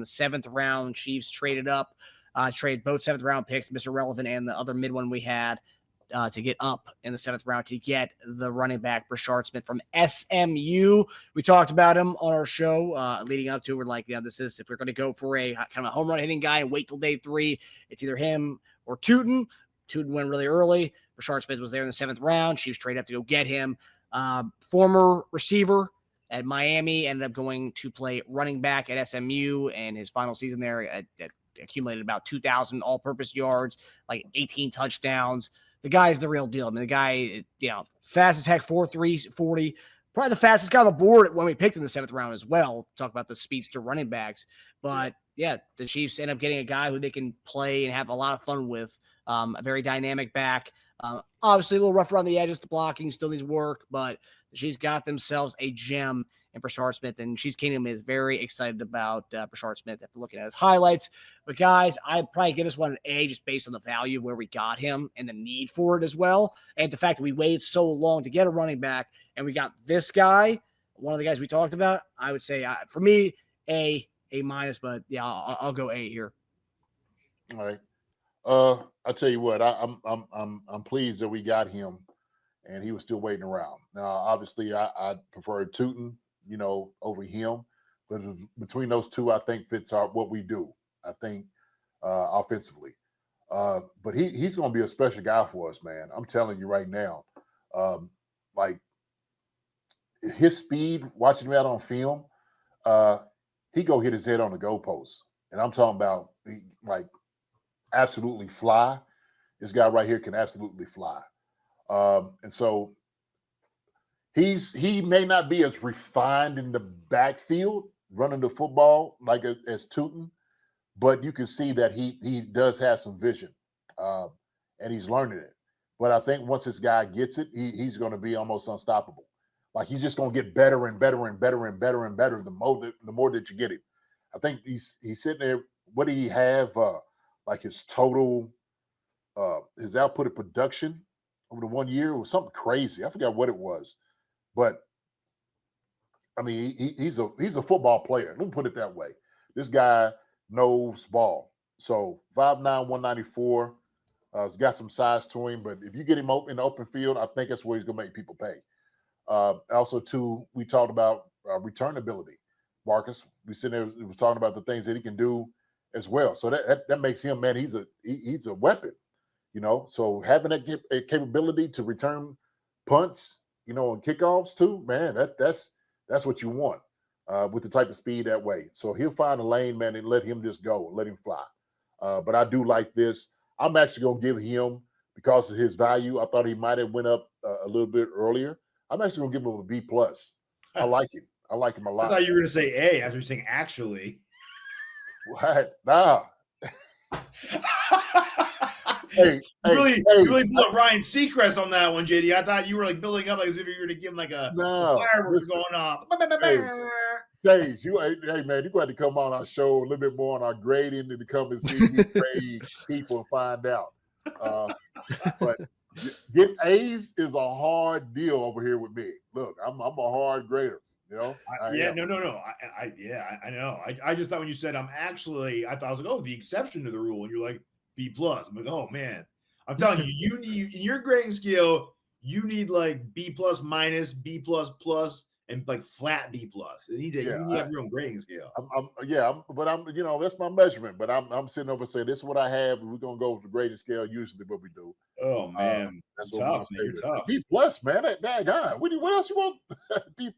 the 7th round. Chiefs traded up, traded both 7th round picks, Mr. Relevant and the other mid one we had, to get up in the 7th round to get the running back Brashard Smith from SMU. We talked about him on our show leading up to it. We're like, this is, if we're going to go for a kind of a home run hitting guy and wait till day 3, it's either him or Tootin. Tootin went really early. Brashard Smith was there in the 7th round. Chiefs traded up to go get him. Former receiver at Miami, ended up going to play running back at SMU, and his final season there accumulated about 2,000 all-purpose yards, like 18 touchdowns. The guy's the real deal. I mean, the guy, fast as heck, 4.3 40. Probably the fastest guy on the board when we picked in the 7th round as well. Talk about the speedster running backs. But, the Chiefs end up getting a guy who they can play and have a lot of fun with. A very dynamic back. Obviously, a little rough around the edges. The blocking still needs work, but the Chiefs got themselves a gem in Brashard Smith, and Chiefs Kingdom is very excited about Brashard Smith after looking at his highlights. But, guys, I'd probably give this one an A just based on the value of where we got him and the need for it as well, and the fact that we waited so long to get a running back, and we got this guy, one of the guys we talked about. I would say, for me, A minus, but, I'll go A here. All right. I'll tell you what, I'm pleased that we got him, and he was still waiting around. Now, obviously, I prefer Tootin, over him, but between those two, I think fits what we do. I think offensively, but he's going to be a special guy for us, man. I'm telling you right now, like his speed, watching him out on film, he go hit his head on the goalpost, and I'm talking about absolutely fly. This guy right here can absolutely fly. And so he may not be as refined in the backfield running the football like as Tootin, but you can see that he does have some vision, and he's learning it. But I think once this guy gets it, he's going to be almost unstoppable. Like he's just going to get better and better and better and better and better the more that you get him. I think he's sitting there. What did he have? Like his total, his output of production over the 1 year was something crazy. I forgot what it was, but I mean, he's a football player. Let me put it that way. This guy knows ball. So 5'9", 194. He's got some size to him, but if you get him in the open field, I think that's where he's going to make people pay. Also, too, we talked about return ability. Marcus, we was talking about the things that he can do as well. So that makes him, man, he's a weapon, So having that capability to return punts, and kickoffs too, man, that's what you want with the type of speed that way. So he'll find a lane, man, and let him just go, let him fly. But I do like this. I'm actually going to give him, because of his value, I thought he might have went up a little bit earlier. I'm actually going to give him a B+. I like him. I like him a lot. I thought you were going to say A, as you're saying actually. What? Nah. You really blew up Ryan Seacrest on that one, JD. I thought you were building up as if you were going to give him a fireworks going off. Hey, man, you got to come on our show a little bit more on our grading and to come and see me grade people and find out. But getting A's is a hard deal over here with me. Look, I'm a hard grader. No. I know. I just thought when you said I thought I was like, oh, the exception to the rule, and you're like B+. I'm like, oh man, I'm telling you, you need in your grading scale, you need B+, minus, B++, and flat B+. You need to have your own grading scale. But that's my measurement. But I'm sitting over saying this is what I have, and we're gonna go with the grading scale. Usually, what we do. Oh man, that's tough. Man, you're tough. B+, man. That guy. What else you want? B+.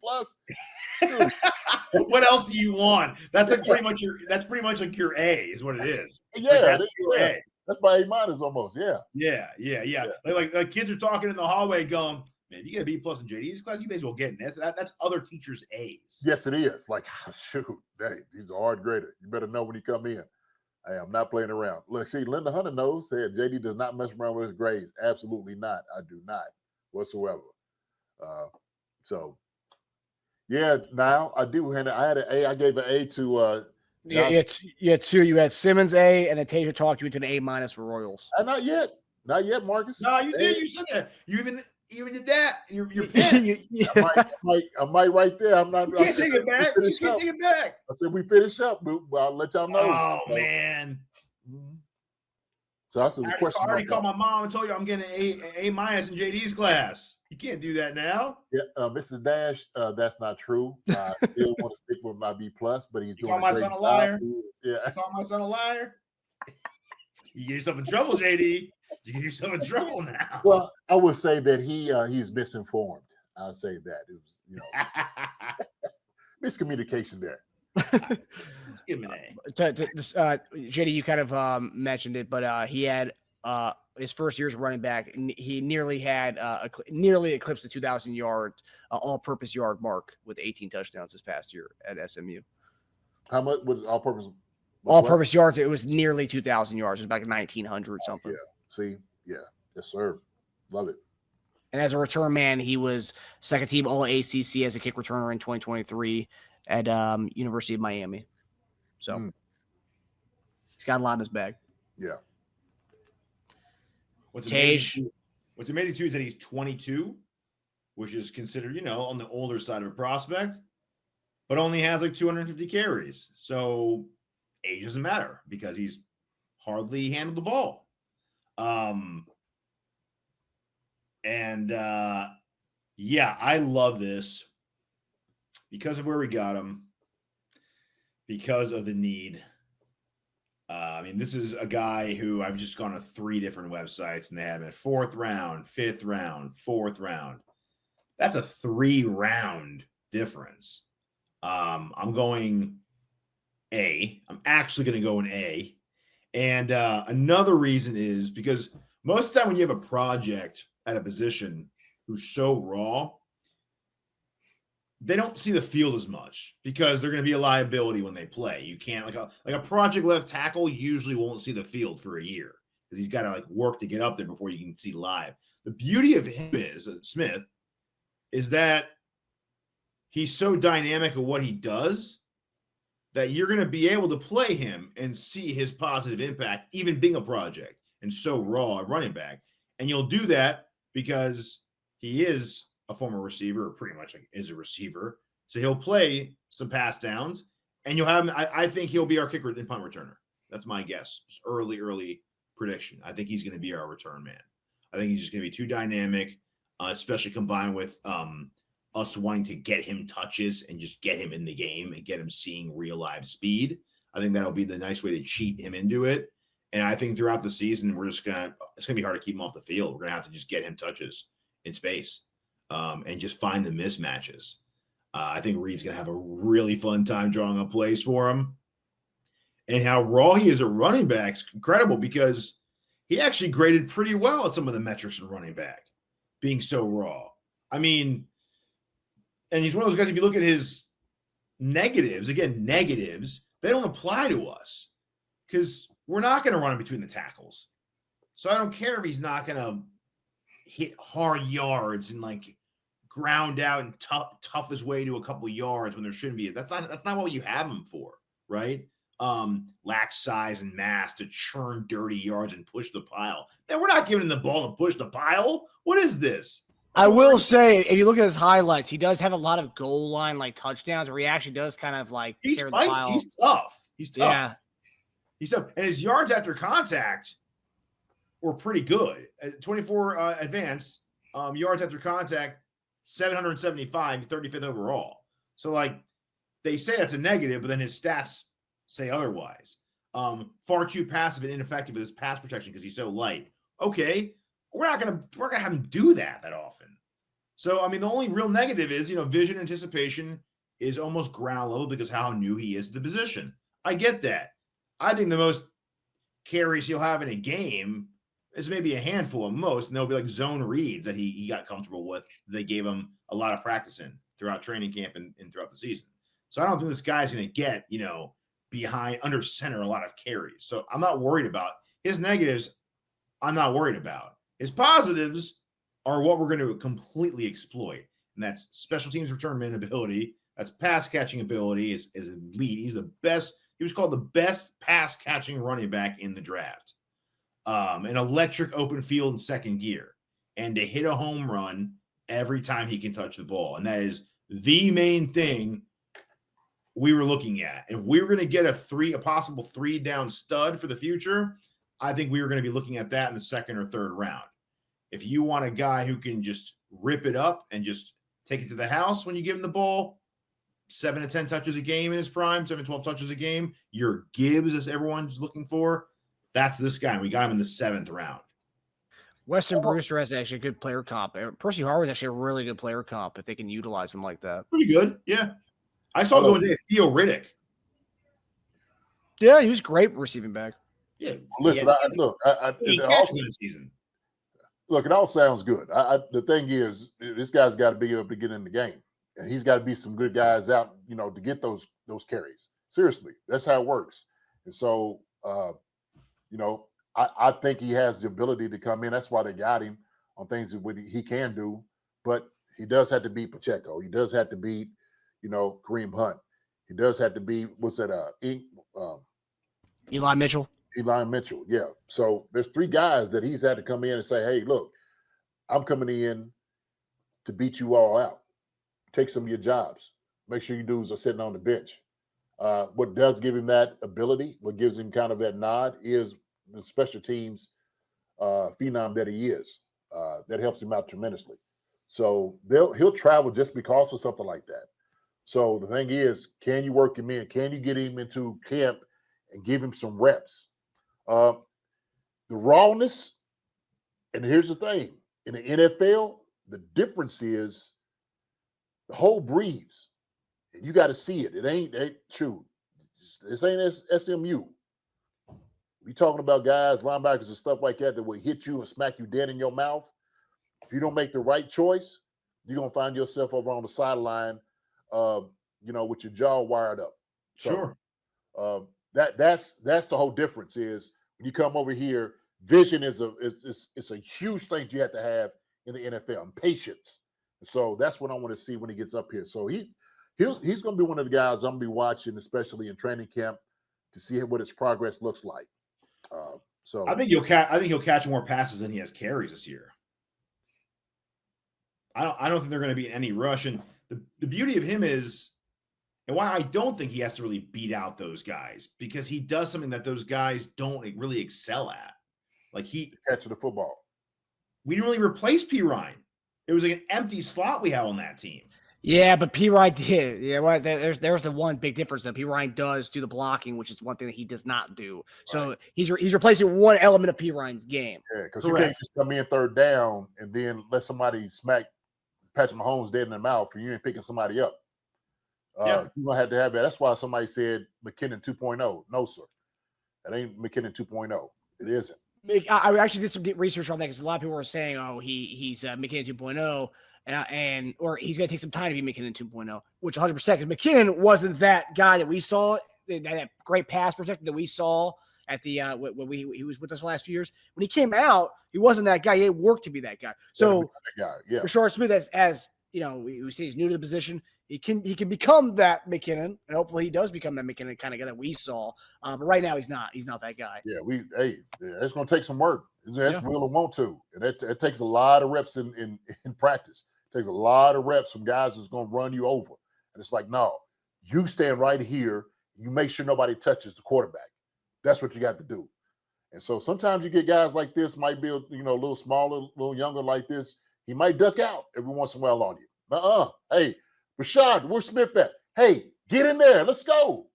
What else do you want? That's pretty much like your A is what it is. Yeah, that's your A. That's my A- almost. Yeah. Like kids are talking in the hallway, going, man, if you get a B+ in JD's class, you may as well get it. That's other teachers' A's. Yes, it is. Shoot, hey, he's a hard grader. You better know when you come in. Hey, I'm not playing around. Look, see, Linda Hunter said JD does not mess around with his grades. Absolutely not. I do not whatsoever. Now I do. I had an A. I gave an A to. You had 2. You had Simmons A, and then Teja talked you into an A- for Royals. Not yet, Marcus. No, you did. You said that. even did that. You're pinned. I might right there. I'm not. You can't take it back. You can't take it back. I said we finish up. I'll let y'all know. Oh man. Mm-hmm. So that's the question. I already called my mom and told you I'm getting an A- in JD's class. You can't do that now. Yeah, Mrs. Dash, that's not true. I still want to stick with my B+, but he's doing call my son a liar. Yeah. You call my son a liar. You get yourself in trouble, JD. You get yourself in trouble now. Well, I would say that he's misinformed. I'll say that it was miscommunication there. Just give me JD, you kind of mentioned it, but he had his first year as running back. He nearly had nearly eclipsed the 2,000 yard all-purpose yard mark with 18 touchdowns this past year at SMU. How much was all-purpose? All-purpose yards. It was nearly 2,000 yards. It was like 1,900 something. Yeah. See, yeah, yes, sir. Love it. And as a return man, he was second team All ACC as a kick returner in 2023 at University of Miami. So he's got a lot in his bag. Yeah. What's amazing too is that he's 22, which is considered, on the older side of a prospect, but only has like 250 carries. So age doesn't matter because he's hardly handled the ball. I love this because of where we got him, because of the need. This is a guy who I've just gone to 3 different websites and they have him at 4th round, 5th round, 4th round. That's a 3-round difference. I'm going A. I'm actually going to go an A. And another reason is because most of the time when you have a project at a position who's so raw, they don't see the field as much because they're going to be a liability when they play. You can't like a project left tackle usually won't see the field for a year because he's got to work to get up there before you can see live. The beauty of him is Smith is that he's so dynamic of what he does that you're going to be able to play him and see his positive impact, even being a project and so raw at running back. And you'll do that because he is a former receiver, or pretty much is a receiver. So he'll play some pass downs, and you'll have him. I think he'll be our kicker and punt returner. That's my guess. It's early prediction. I think he's going to be our return man. I think he's just going to be too dynamic, especially combined with us wanting to get him touches and just get him in the game and get him seeing real live speed. I think that'll be the nice way to cheat him into it. And I think throughout the season, it's going to be hard to keep him off the field. We're going to have to just get him touches in space and just find the mismatches. I think Reed's going to have a really fun time drawing up plays for him. And how raw he is at running back is incredible because he actually graded pretty well at some of the metrics in running back, being so raw. And he's one of those guys, if you look at his negatives, they don't apply to us because we're not going to run in between the tackles. So I don't care if he's not going to hit hard yards and ground out and tough his way to a couple yards when there shouldn't be. That's not what you have him for, right? Lacks size and mass to churn dirty yards and push the pile. Man, we're not giving him the ball to push the pile. What is this? I will say, if you look at his highlights, he does have a lot of goal line touchdowns where he actually does kind of he's feisty. He's tough. Yeah. He's tough. And his yards after contact were pretty good. At 24 advanced, yards after contact, 775, 35th overall. So they say that's a negative, but then his stats say otherwise. Far too passive and ineffective with his pass protection because he's so light. Okay, we're gonna have him do that often. So the only real negative is vision anticipation is almost ground level because how new he is to the position. I get that. I think the most carries he'll have in a game is maybe a handful at most, and they'll be zone reads that he got comfortable with. They gave him a lot of practice in throughout training camp and throughout the season. So I don't think this guy's going to get, behind under center a lot of carries. So I'm not worried about his negatives. I'm not worried about his positives are what we're going to completely exploit. And that's special teams return man ability. That's pass catching ability is elite. He's the best. He was called the best pass catching running back in the draft. An electric open field in second gear. and to hit a home run every time he can touch the ball. And that is the main thing we were looking at. If we were going to get a possible 3-down stud for the future, I think we were going to be looking at that in the second or third round. If you want a guy who can just rip it up and just take it to the house when you give him the ball, 7 to 10 touches a game in his prime, 7 to 12 touches a game, your Gibbs, as everyone's looking for, that's this guy. We got him in the 7th round. Weston Brewster has actually a good player comp. Percy Harvin's actually a really good player comp if they can utilize him like that. Pretty good, yeah. I saw going today Theo Riddick. Yeah, he was great receiving back. Yeah, Listen, it all sounds good. The thing is, this guy's got to be able to get in the game, and he's got to be some good guys out, to get those carries. Seriously, that's how it works. And so, I think he has the ability to come in. That's why they got him on things that he can do. But he does have to beat Pacheco. He does have to beat, Kareem Hunt. He does have to beat Eli Mitchell. Eli Mitchell, yeah. So there's 3 guys that he's had to come in and say, hey, look, I'm coming in to beat you all out. Take some of your jobs. Make sure you dudes are sitting on the bench. What does give him that ability, what gives him kind of that nod is the special teams phenom that he is. That helps him out tremendously. So he'll travel just because of something like that. So the thing is, can you work him in? Can you get him into camp and give him some reps? The rawness, and here's the thing, in the NFL, the difference is the whole breeze. You got to see it. It ain't true. This ain't SMU. We talking about guys, linebackers and stuff like that will hit you and smack you dead in your mouth. If you don't make the right choice, you're going to find yourself over on the sideline, with your jaw wired up. So, sure. That's the whole difference is when you come over here, vision is a huge thing you have to have in the NFL, and patience. So that's what I want to see when he gets up here. So he's going to be one of the guys I'm going to be watching, especially in training camp, to see what his progress looks like. So I think he'll catch more passes than he has carries this year. I don't think they're going to be in any rush. And the beauty of him is, and why I don't think he has to really beat out those guys, because he does something that those guys don't really excel at. Like catching the football. We didn't really replace P. Ryan. It was like an empty slot we have on that team. Yeah, but P. Ryan did. Yeah, well, there's the one big difference though. P. Ryan does do the blocking, which is one thing that he does not do. So right. he's replacing one element of P. Ryan's game. Yeah, because you can't just come in 3rd down and then let somebody smack Patrick Mahomes dead in the mouth, and you ain't picking somebody up. You're gonna have to have that. That's why somebody said McKinnon 2.0. No, sir, that ain't McKinnon 2.0. It isn't. I actually did some research on that because a lot of people were saying, "Oh, he's McKinnon 2.0." Or he's going to take some time to be McKinnon 2.0, which 100%, because McKinnon wasn't that guy that we saw, that great pass protector that we saw at the when he was with us the last few years. When he came out, he wasn't that guy. He had work to be that guy. So Brashard Smith, as we say, he's new to the position. He can become that McKinnon, and hopefully he does become that McKinnon kind of guy that we saw. But right now he's not that guy. Yeah, it's going to take some work. That's will or want to, and it takes a lot of reps in practice. It takes a lot of reps from guys that's going to run you over. And it's like, no, you stand right here. You make sure nobody touches the quarterback. That's what you got to do. And so sometimes you get guys like this, might be a little smaller, a little younger like this. He might duck out every once in a while on you. Hey, Brashard, where's Smith at? Hey, get in there. Let's go.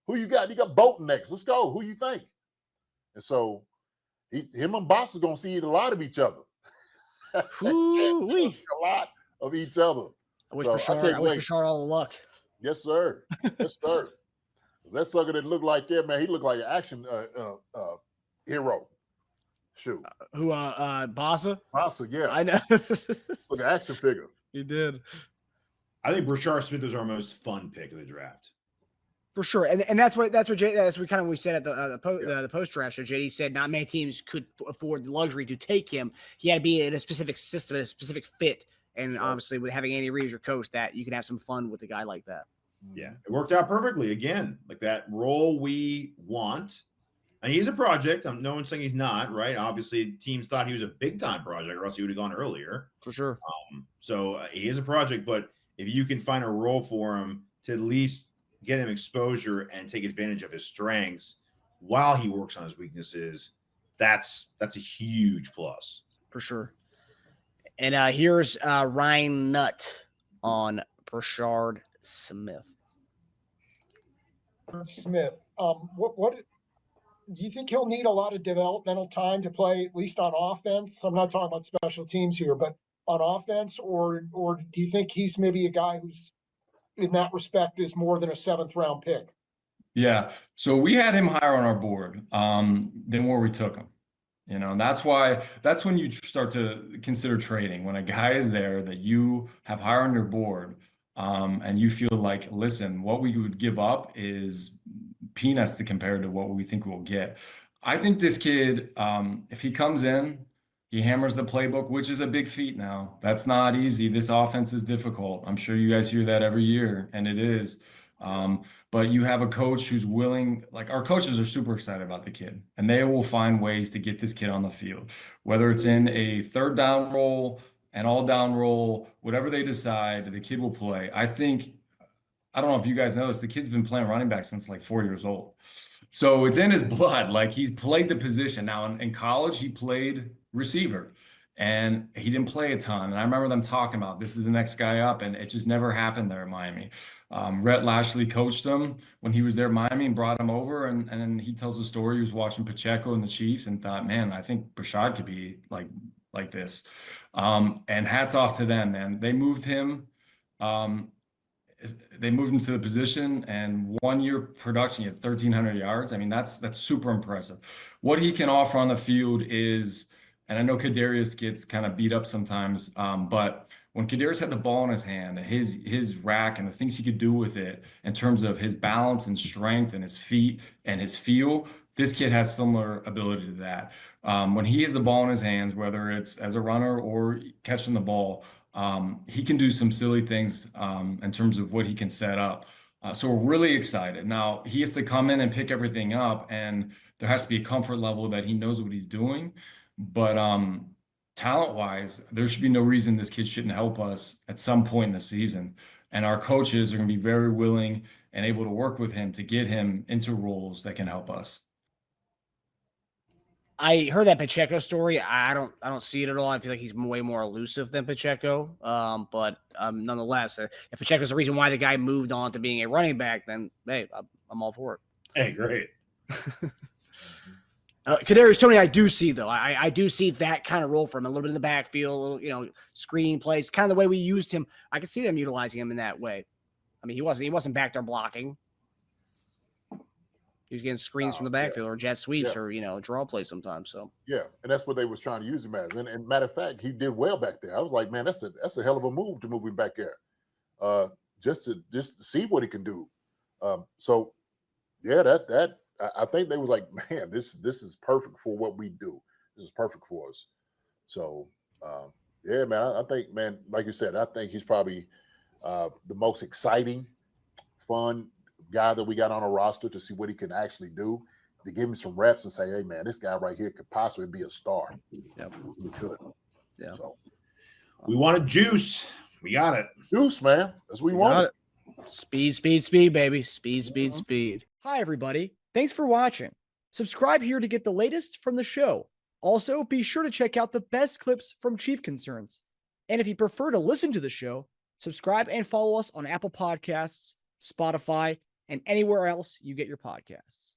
Who you got? You got Bolton next. Let's go. Who you think? And so him and Boss are going to see a lot of each other. A lot of each other. I wish Brashard all the luck. Yes, sir. Yes, sir. That sucker that looked like that, man, he looked like an action hero. Shoot. Who, Bossa? Bossa, yeah. I know. Look, an action figure. He did. I think Brashard Smith was our most fun pick of the draft. For sure, and that's what we said at the post draft show. JD said not many teams could afford the luxury to take him. He had to be in a specific system, a specific fit, and obviously with having Andy Reid as your coach, that you can have some fun with a guy like that. Yeah, it worked out perfectly. Again, like that role we want. And he's a project. No one's saying he's not, right? Obviously, teams thought he was a big-time project, or else he would have gone earlier. For sure. So he is a project, but if you can find a role for him to at least get him exposure and take advantage of his strengths while he works on his weaknesses, that's a huge plus. For sure. And here's Ryan Nutt on Brashard Smith. Smith, what do you think he'll need a lot of developmental time to play, at least on offense? I'm not talking about special teams here, but on offense, or do you think he's maybe a guy who's in that respect is more than a 7th round pick? Yeah. So we had him higher on our board than where we took him. You know, and that's when you start to consider trading. When a guy is there that you have higher on your board, and you feel like, listen, what we would give up is peanuts compared to what we think we'll get. I think this kid, if he comes in, he hammers the playbook, which is a big feat now. That's not easy. This offense is difficult. I'm sure you guys hear that every year, and it is. But you have a coach who's willing, like our coaches are super excited about the kid, and they will find ways to get this kid on the field, whether it's in a 3rd down role, an all down role, whatever they decide, the kid will play. I don't know if you guys know this, the kid's been playing running back since like 4 years old. So it's in his blood. Like he's played the position. Now in college, he played receiver and he didn't play a ton. And I remember them talking about this is the next guy up, and it just never happened there in Miami. Rhett Lashley coached him when he was there in Miami and brought him over. And then he tells the story. He was watching Pacheco and the Chiefs and thought, man, I think Brashard could be like this. And hats off to them, man. They moved him. They moved him to the position, and 1 year production, he had 1,300 yards. I mean, that's super impressive. What he can offer on the field is, and I know Kadarius gets kind of beat up sometimes, but when Kadarius had the ball in his hand, his rack and the things he could do with it in terms of his balance and strength and his feet and his feel, this kid has similar ability to that. When he has the ball in his hands, whether it's as a runner or catching the ball, he can do some silly things in terms of what he can set up. So we're really excited. Now, he has to come in and pick everything up, and there has to be a comfort level that he knows what he's doing. But talent-wise, there should be no reason this kid shouldn't help us at some point in the season. And our coaches are going to be very willing and able to work with him to get him into roles that can help us. I heard that Pacheco story. I don't see it at all. I feel like he's way more elusive than Pacheco. But nonetheless, if Pacheco's the reason why the guy moved on to being a running back, then hey, I'm all for it. Hey, great. Kadarius Toney, I do see though. I do see that kind of role for him, a little bit in the backfield, a little screen plays, kind of the way we used him. I could see them utilizing him in that way. I mean, he wasn't back there blocking. He was getting screens from the backfield or jet sweeps or, draw plays sometimes. So yeah, and that's what they was trying to use him as. And matter of fact, he did well back there. I was like, man, that's a hell of a move to move him back there, just to see what he can do. So yeah, that I think they was like, man, this is perfect for what we do. This is perfect for us. So yeah, man, I think, man, like you said, I think he's probably the most exciting, fun guy that we got on a roster to see what he can actually do, to give him some reps and say, hey man, this guy right here could possibly be a star. Yep. We could. Yeah. So We wanted juice. We got it. Juice, man. That's what we want. Speed, baby. Speed. Hi, everybody. Thanks for watching. Subscribe here to get the latest from the show. Also, be sure to check out the best clips from Chief Concerns. And if you prefer to listen to the show, subscribe and follow us on Apple Podcasts, Spotify, and anywhere else you get your podcasts.